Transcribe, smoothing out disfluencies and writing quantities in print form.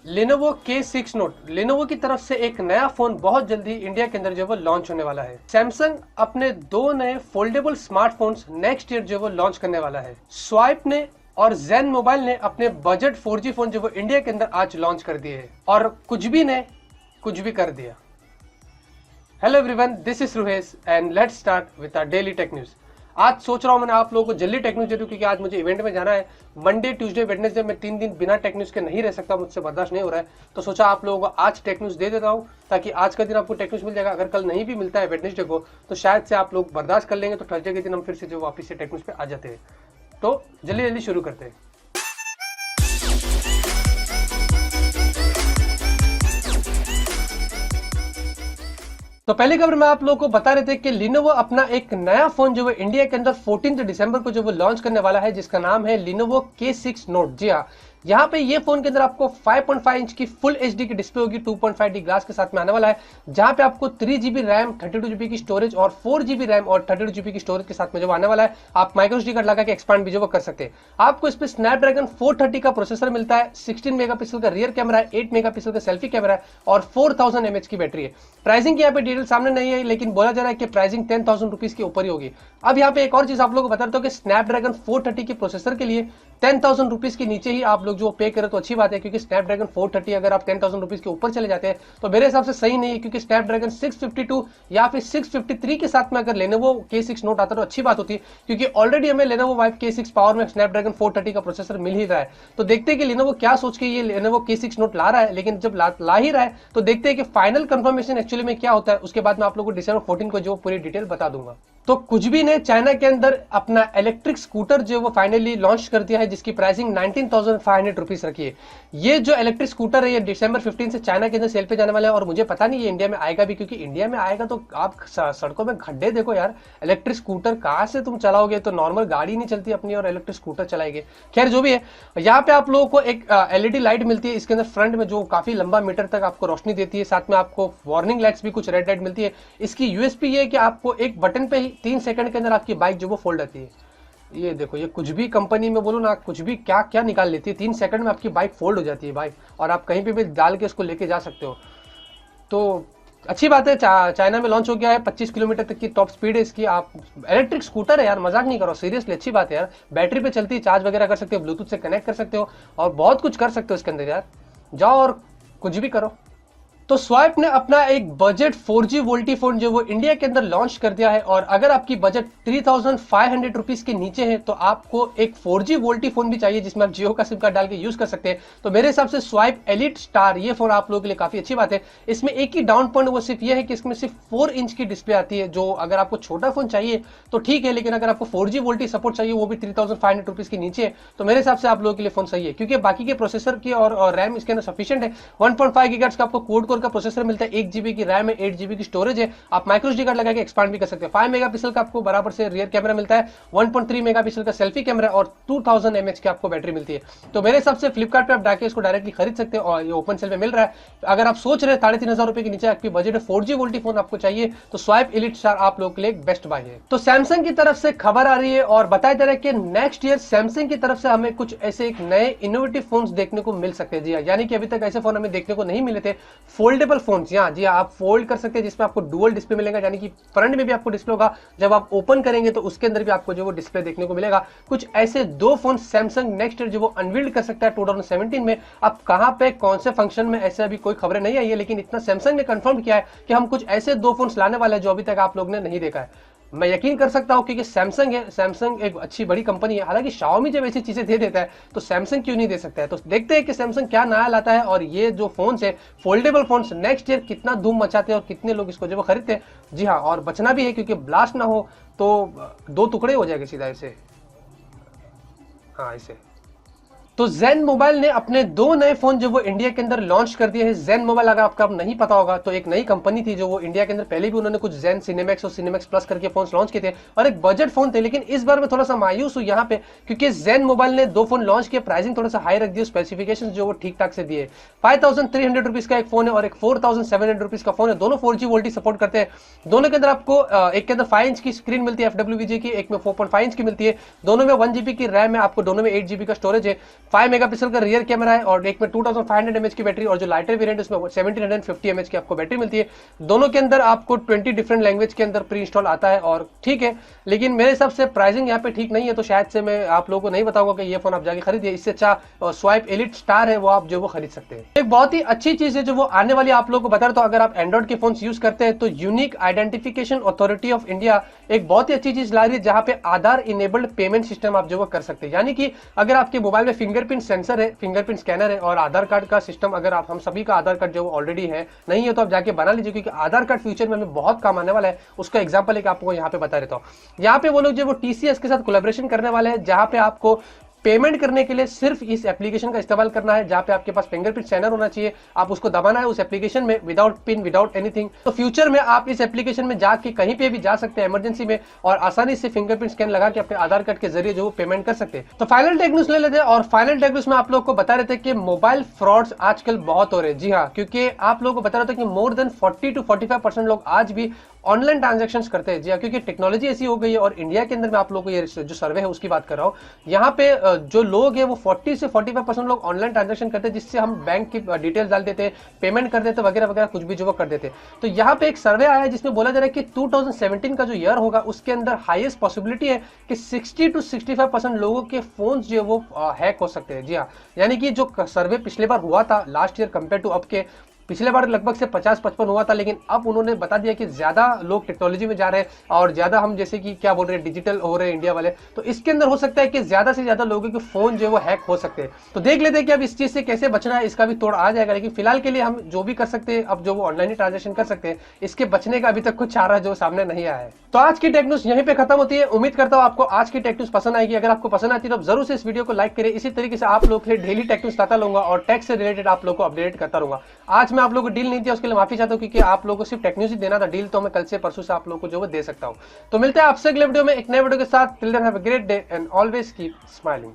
Lenovo K6 Note Lenovo की तरफ से एक नया फोन बहुत जल्दी इंडिया के अंदर जो है लॉन्च होने वाला है। सैमसंग अपने दो नए फोल्डेबल स्मार्टफोन्स नेक्स्ट ईयर जो है लॉन्च करने वाला है। स्वाइप ने और जेन मोबाइल ने अपने बजट 4G फोन जो इंडिया के अंदर आज लॉन्च कर दिए है और कुछ भी ने कुछ भी कर दिया। Hello everyone, this is Ruhesh and let's start with our daily tech news. आज सोच रहा हूँ मैंने आप लोगों को जल्दी टेक न्यूज दे दूं क्योंकि आज मुझे इवेंट में जाना है। मंडे, ट्यूसडे, वेडनेसडे में 3 दिन बिना टेक न्यूज के नहीं रह सकता, मुझसे बर्दाश्त नहीं हो रहा है। तो सोचा आप लोगों को आज टेक न्यूज दे देता हूँ ताकि आज का दिन आपको टेक न्यूज मिल जाएगा। अगर कल नहीं भी मिलता है वेडनेसडे को तो शायद से आप लोग बर्दाश्त कर लेंगे, तो थर्सडे के दिन हम फिर से जो वापस से टेक न्यूज पे आ जाते हैं। तो जल्दी जल्दी शुरू करते हैं। तो पहली खबर में आप लोगों को बता रहे थे कि Lenovo अपना एक नया फोन जो है इंडिया के अंदर 14 दिसंबर को जो वो लॉन्च करने वाला है, जिसका नाम है Lenovo K6 Note। जी हाँ, यहाँ पे ये फोन के अंदर आपको 5.5 इंच की फुल एचडी की डिस्प्ले होगी, 2.5D ग्लास के साथ में आने वाला है, जहाँ पे आपको 3GB रैम, 32GB की स्टोरेज और 4GB रैम और 32GB की स्टोरेज के साथ में जो आने वाला है। आप माइक्रो एसडी कार्ड लगा के एक्सपांड भी जो वो कर सकते हैं। आपको इस पे स्नैपड्रैगन 430 का प्रोसेसर मिलता है, 16 मेगापिक्सल का रियर कैमरा है, 8 मेगापिक्सल का सेल्फी कैमरा है और 4000 mAh की बैटरी है। प्राइसिंग की यहाँ पे डिटेल सामने नहीं है, लेकिन बोला जा रहा है कि प्राइसिंग 10,000 रुपीज के ऊपर ही होगी। अब यहाँ पे एक और चीज आप लोगों को बता देता हूँ कि स्नैपड्रैगन 430 के प्रोसेसर के लिए 10,000 रुपीज के नीचे ही आप लोग जो पे करें तो अच्छी बात है, क्योंकि स्नैपड्रैगन 430 अगर आप 10,000 रुपीज के ऊपर चले जाते हैं तो मेरे हिसाब से सही नहीं है, क्योंकि स्नैपड्रैगन 652 या फिर 653 के साथ में अगर Lenovo K6 Note आता तो अच्छी बात होती है, क्योंकि ऑलरेडी हमें Lenovo Vibe K6 पावर में स्नैपड्रैगन 430 का प्रोसेसर मिल ही रहा है। तो देखते हैं कि Lenovo क्या सोच के ये Lenovo K6 Note ला रहा है, लेकिन जब ला ही रहा है तो देखते हैं कि फाइनल कंफर्मेशन एक्चुअली में क्या होता है। उसके बाद मैं आप लोगों को December 14 को जो पूरी डिटेल बता दूंगा। तो कुछ भी ने चाइना के अंदर अपना इलेक्ट्रिक स्कूटर जो वो फाइनली लॉन्च कर दिया है, जिसकी प्राइसिंग 19,500 रुपीज रखी है। ये जो इलेक्ट्रिक स्कूटर है ये December 15 से चाइना के अंदर सेल पे जाने वाला है और मुझे पता नहीं ये इंडिया में आएगा भी, क्योंकि इंडिया में आएगा तो आप सड़कों में खड्डे देखो यार, इलेक्ट्रिक स्कूटर कहाँ से तुम चलाओगे, तो नॉर्मल गाड़ी नहीं चलती अपनी और इलेक्ट्रिक स्कूटर चलाएंगे। खैर जो भी है, यहाँ पे आप लोगों को एक LED लाइट मिलती है इसके अंदर फ्रंट में, जो काफी लंबा मीटर तक आपको रोशनी देती है। साथ में आपको वार्निंग लाइट्स भी कुछ रेड लाइट मिलती है। इसकी यूएसपी ये है कि आपको एक बटन पे ही 3 सेकंड के अंदर आपकी बाइक जो वो फोल्ड आती है। ये देखो, ये कुछ भी कंपनी में बोलो ना, कुछ भी क्या क्या निकाल लेती है, 3 सेकंड में आपकी बाइक फोल्ड हो जाती है बाइक, और आप कहीं पे भी डाल के इसको लेके जा सकते हो। तो अच्छी बात है, चाइना में लॉन्च हो गया है, 25 किलोमीटर तक की टॉप स्पीड है इसकी। आप इलेक्ट्रिक स्कूटर है यार, मजाक नहीं करो, सीरियसली अच्छी बात है यार। बैटरी पे चलती है, चार्ज वगैरह कर सकते हो, ब्लूटूथ से कनेक्ट कर सकते हो और बहुत कुछ कर सकते हो इसके अंदर यार। जाओ और कुछ भी करो। तो स्वाइप ने अपना एक बजट 4G वोल्टी फोन जो वो इंडिया के अंदर लॉन्च कर दिया है, और अगर आपकी बजट 3,500 रुपीज के नीचे है तो आपको एक 4G वोल्टी फोन भी चाहिए जिसमें आप जियो का सिम कार्ड डाल के यूज कर सकते हैं। तो मेरे हिसाब से स्वाइप एलिट स्टार ये फोन आप लोगों के लिए काफी अच्छी बात है। इसमें एक ही डाउन पॉइंट वो सिर्फ ये है कि इसमें सिर्फ 4 इंच की डिस्प्ले आती है, जो अगर आपको छोटा फोन चाहिए तो ठीक है, लेकिन अगर आपको 4G वोल्टी सपोर्ट चाहिए वो भी 3,500 रुपीज के नीचे है तो मेरे हिसाब से आप लोगों के लिए फोन सही है, क्योंकि बाकी के प्रोसेसर की और रैम इसके अंदर सफिशियंट है। 1.5 गीगाहर्ट्ज का आपको क्वाड कोर का प्रोसेसर मिलता है, 1GB की रैम है, 8GB की स्टोरेज है। आप माइक्रो एसडी कार्ड लगा के एक्सपांड भी कर सकते हैं। 5 मेगापिक्सल का आपको बराबर से रियर कैमरा मिलता है, 1.3 मेगापिक्सल का सेल्फी कैमरा और 2000 mAh की आपको बैटरी मिलती है। तो मेरे हिसाब से फ्लिपकार्ट पे आप जाके इसको डायरेक्टली खरीद सकते हैं और ये ओपन सेल में मिल रहा है। अगर आप सोच रहे हैं 3,500 रुपए के नीचे आपकी बजट है, 4G वोल्टी फोन आपको चाहिए, तो स्वाइप एलिट स्टार आप लोग के लिए बेस्ट बाय है। तो सैमसंग की तरफ से खबर आ रही है और बताया जा रहा है कि नेक्स्ट ईयर सैमसंग की तरफ से हमें कुछ ऐसे एक नए इनोवेटिव फोन देखने को मिल सकते हैं। जी हाँ, यानी कि अभी तक ऐसे फोन हमें देखने को नहीं मिले थे, फोल्डेबल फोन। जी हाँ, आप फोल्ड कर सकते हैं, जिसमें आपको डुअल डिस्प्ले मिलेगा, यानी कि फ्रंट में भी आपको डिस्प्ले होगा, जब आप ओपन करेंगे तो उसके अंदर भी आपको जो वो डिस्प्ले देखने को मिलेगा। कुछ ऐसे 2 फोन सैमसंग नेक्स्ट ईयर जो वो अनवील्ड कर सकता है 2017 में। अब कहां पे कौन से फंक्शन में, ऐसे अभी कोई खबरें नहीं आई है, लेकिन इतना सैमसंग ने कंफर्म किया है कि हम कुछ ऐसे 2 फोन लाने वाले हैं जो अभी तक आप लोग ने नहीं देखा है। मैं यकीन कर सकता हूं क्योंकि सैमसंग है, सैमसंग एक अच्छी बड़ी कंपनी है। हालांकि शाओमी जब ऐसी चीजें दे देता है तो सैमसंग क्यों नहीं दे सकता है। तो देखते हैं कि सैमसंग क्या नया लाता है और ये जो फोन्स है फोल्डेबल फोन्स नेक्स्ट ईयर कितना धूम मचाते हैं और कितने लोग इसको जो वो खरीदते हैं। जी हाँ, और बचना भी है क्योंकि ब्लास्ट ना हो तो 2 टुकड़े हो जाएंगे सीधा ऐसे। हाँ ऐसे। तो जेन मोबाइल ने अपने 2 नए फोन जो वो इंडिया के अंदर लॉन्च कर दिए हैं। जेन मोबाइल अगर आपको नहीं पता होगा तो एक नई कंपनी थी जो वो इंडिया के अंदर पहले भी उन्होंने कुछ जेन सिनेमैक्स और सिनेमैक्स प्लस करके फोन लॉन्च किए थे और एक बजट फोन थे। लेकिन इस बार मैं थोड़ा सा मायूस हूं यहाँ पे, क्योंकि जेन मोबाइल ने 2 फोन लॉन्च किए, प्राइसिंग थोड़ा सा हाई रख दी, स्पेसिफिकेशन जो वो ठीक ठाक से दिए। 5,300 रुपीज का एक फोन है और एक 4,700 रुपीज का फोन है। दोनों 4G वोल्टी सपोर्ट करते हैं। दोनों के अंदर आपको एक के अंदर 5 इंच की स्क्रीन मिलती है FWVJ की, एक में 4.5 इंच की मिलती है। दोनों में 1GB की रैम है, आपको दोनों में 8GB का स्टोरेज है। 5 मेगापिक्सल का रियर कैमरा है और एक में 2500 mAh की बैटरी, और जो लाइटर वेरिएंट उसमें 1750 mAh की आपको बैटरी मिलती है। दोनों के अंदर आपको 20 डिफरेंट लैंग्वेज के अंदर प्री इंस्टॉल आता है और ठीक है, लेकिन मेरे हिसाब से प्राइसिंग यहाँ पे ठीक नहीं है, तो शायद से मैं आप लोगों को नहीं बताऊंगा कि ये फोन आप जाके खरीदिए। इससे अच्छा स्वाइप एलिट स्टार है, वो आप जो वो खरीद सकते हैं। एक बहुत ही अच्छी चीज है जो वो आने वाली आप लोगों को बता रहा, तो अगर आप एंड्रॉइड के फोन यूज करते हैं तो unique identification authority of India एक बहुत ही अच्छी चीज ला रही है, जहां पे आधार इनेबल्ड पेमेंट सिस्टम आप जो वो कर सकते हैं। यानी कि अगर आपके मोबाइल में फिंगरप्रिंट सेंसर है, फिंगरप्रिंट स्कैनर है और आधार कार्ड का सिस्टम, अगर आप हम सभी का आधार कार्ड जो ऑलरेडी है नहीं है तो आप जाके बना लीजिए, क्योंकि आधार कार्ड फ्यूचर में हमें बहुत काम आने वाला है। उसका एग्जांपल एक आपको यहाँ पे बता देता हूँ। यहाँ पे वो लोग जो वो टीसीएस के साथ कोलैबोरेशन करने वाले हैं, जहां पे आपको पेमेंट करने के लिए सिर्फ इस एप्लीकेशन का इस्तेमाल करना है, जहां पे आपके पास फिंगरप्रिंट स्कैनर होना चाहिए। आप उसको दबाना है उस एप्लीकेशन में विदाउट पिन, विदाउट एनीथिंग। तो फ्यूचर में आप इस एप्लीकेशन में जाके कहीं पे भी जा सकते हैं इमरजेंसी में, और आसानी से फिंगरप्रिंट स्कैन लगा के अपने आधार कार्ड के जरिए जो पेमेंट कर सकते हैं। तो फाइनल टेक न्यूज़ ले लेते हैं, और फाइनल टेक न्यूज़ में आप लोग को बता रहे थे कि मोबाइल फ्रॉड्स आजकल बहुत हो रहे हैं। जी हाँ, क्योंकि आप लोगों को बता रहे थे कि मोर देन 40 to 45% लोग आज भी ऑनलाइन ट्रांजेक्शन करते हैं। जी हाँ, क्योंकि टेक्नोलॉजी ऐसी हो गई है। और इंडिया के अंदर मैं आप लोगों को ये जो सर्वे है उसकी बात कर रहा हूँ, यहाँ पे जो लोग हैं वो 40 से 45% लोग ऑनलाइन ट्रांजेक्शन करते हैं, जिससे हम बैंक की डिटेल्स डाल देते हैं, पेमेंट कर देते वगैरह वगैरह, कुछ भी जो वो कर देते। तो यहाँ पे एक सर्वे आया है जिसमें बोला जा रहा है कि 2017 का जो ईयर होगा उसके अंदर हाईएस्ट पॉसिबिलिटी है कि 60 to 65% लोगों के फोन जो है वो हैक हो सकते हैं। जी हाँ, यानी कि जो सर्वे पिछले बार हुआ था लास्ट ईयर कंपेयर टू अब के, पिछले बार लगभग से 50-55 हुआ था, लेकिन अब उन्होंने बता दिया कि ज्यादा लोग टेक्नोलॉजी में जा रहे हैं और ज्यादा हम जैसे कि क्या बोल रहे हैं डिजिटल हो रहे हैं इंडिया वाले, तो इसके अंदर हो सकता है कि ज्यादा से ज्यादा लोगों के फोन जो है वो हैक हो सकते हैं। तो देख लेते हैं कि अब इस चीज से कैसे बचना है, इसका भी तोड़ आ जाएगा। लेकिन फिलहाल के लिए हम जो भी कर सकते हैं अब जो वो ऑनलाइन ट्रांजेक्शन कर सकते हैं, इसके बचने का अभी तक कुछ चारा जो सामने नहीं आया है। तो आज की टेक न्यूज़ यहीं पे खत्म होती है। उम्मीद करता हूं आपको आज की टेक न्यूज़ पसंद आएगी। अगर आपको पसंद आती है तो जरूर से इस वीडियो को लाइक करें। इसी तरीके से आप लोग के लिए डेली टेक न्यूज़ लाता रहूंगा और टेक से रिलेटेड आप लोग को अपडेट करता रहूंगा। आज मैं आप लोगों को डील नहीं दिया, उसके लिए माफी चाहता हूं, क्योंकि आप लोगों को सिर्फ टेक न्यूज़ ही देना था। डील तो मैं कल से परसों से आप लोगों को जो वो दे सकता हूं। तो मिलते हैं आपसे अगले वीडियो में एक नए वीडियो के साथ। Till then have a great day and always keep smiling.